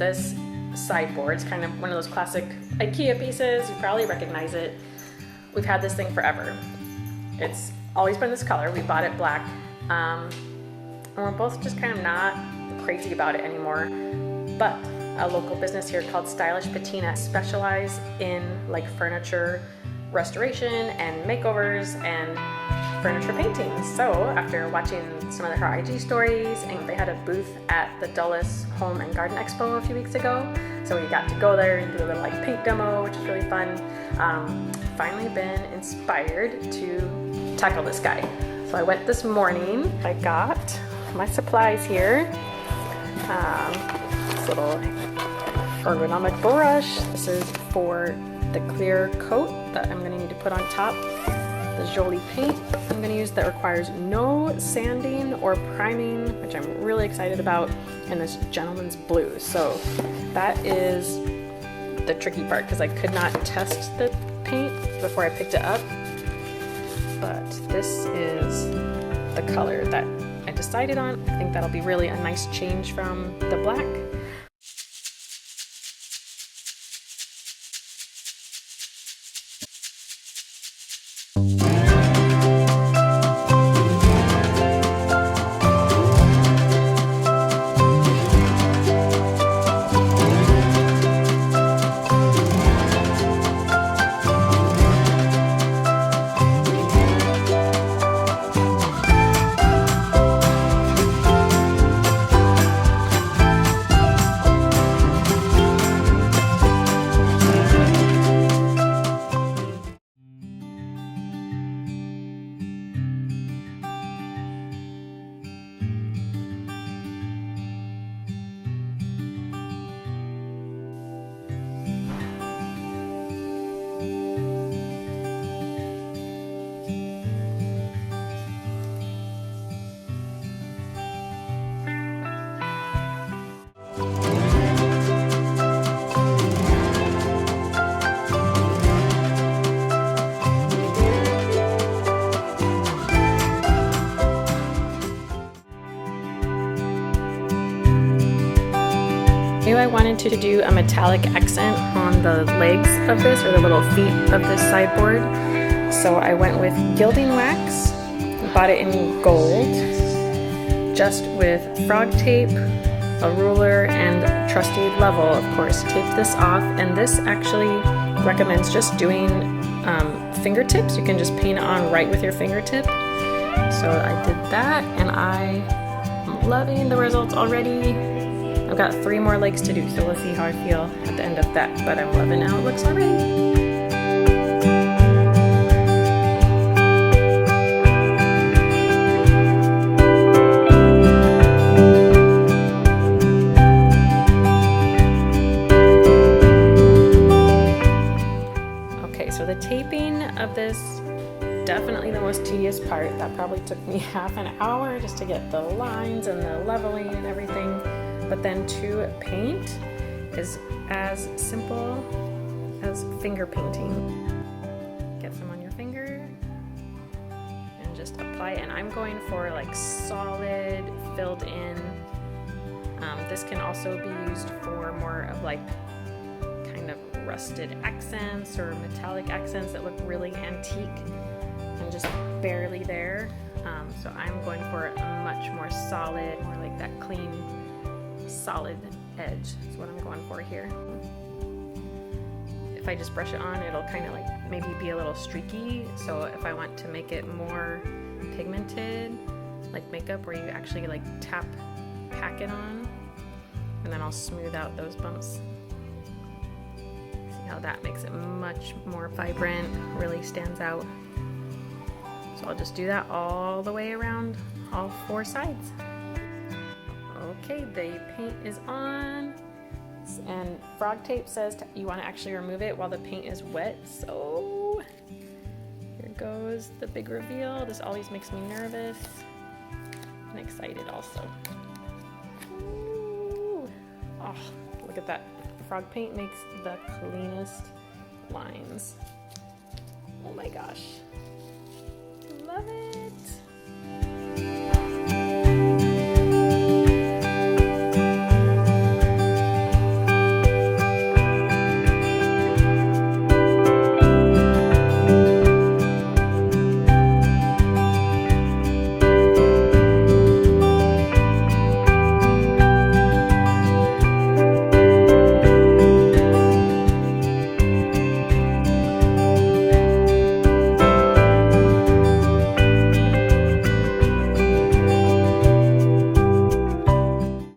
this sideboard. It's kind of one of those classic IKEA pieces. You probably recognize it. We've had this thing forever. It's always been this color. We bought it black. And we're both just kind of not crazy about it anymore. But a local business here called Stylish Patina specialize in like furniture restoration and makeovers and furniture paintings. So after watching some of her IG stories, and they had a booth at the Dulles Home and Garden Expo a few weeks ago, so we got to go there and do a little like paint demo, which was really fun. Finally been inspired to tackle this guy. So I went this morning. I got my supplies here. This little ergonomic brush. This is for the clear coat that I'm going to need to put on top. The Jolie paint I'm going to use that requires no sanding or priming, which I'm really excited about, and this gentleman's blue. So that is the tricky part because I could not test the paint before I picked it up, but this is the color that I decided on. I think that'll be really a nice change from the black. I wanted to do a metallic accent on the legs of this, or the little feet of this sideboard. So I went with gilding wax, bought it in gold, just with frog tape, a ruler, and trusty level, of course. Tape this off, and this actually recommends just doing fingertips. You can just paint it on right with your fingertip. So I did that, and I'm loving the results already. I've got 3 more legs to do, so we'll see how I feel at the end of that, but I'm loving how it looks already. Okay, so the taping of this, definitely the most tedious part. That probably took me half an hour just to get the lines and the leveling and everything. But then to paint is as simple as finger painting. Get some on your finger and just apply it. And I'm going for like solid, filled in. This can also be used for more of like kind of rusted accents or metallic accents that look really antique and just barely there. So I'm going for a much more solid, more like that clean, solid edge is what I'm going for here. If I just brush it on, it'll kind of like maybe be a little streaky. So if I want to make it more pigmented, like makeup where you actually like pack it on, and then I'll smooth out those bumps. See how that makes it much more vibrant, really stands out. So I'll just do that all the way around all 4 sides. Okay, the paint is on, and frog tape says you want to actually remove it while the paint is wet. So here goes the big reveal. This always makes me nervous and excited also. Ooh. Oh, look at that. Frog paint makes the cleanest lines. Oh my gosh. Love it.